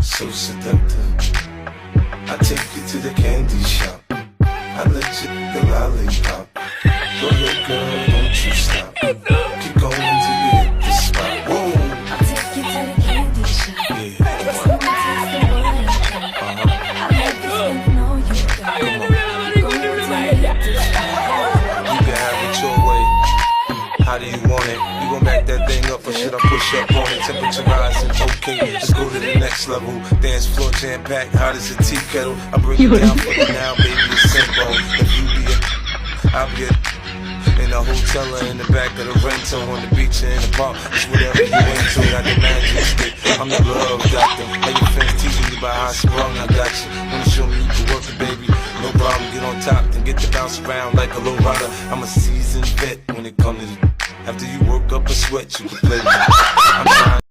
So seductive. I take you to the candy shop. I let you the lollipop. Go ahead, girl, don't you stop. Keep going till you hit the spot. Whoa. I'll take you to the candy shop. Yeah. It's gonna taste the what I got. I like this and know you got. Go till you hit the spot. You can have it your way. How do you want it? You gon' back that thing up or should I push up on it? Temperature rising, okay, let's go to the next level. Dance floor jam packed, hot as a tea kettle. I bring it down for you now, baby, it's simple. If you be I'll be in a hotel or in the back of the rental, on the beach or in the park. It's whatever you into, I demand you stick. I'm the love doctor. How your friends teaching you about how I sprung, I got you. Wanna show me you can work it, baby? No problem, get on top and get to bounce around like a low rider. I'm a seasoned vet when it comes to the after you work up a sweat, you can play with me. I'm trying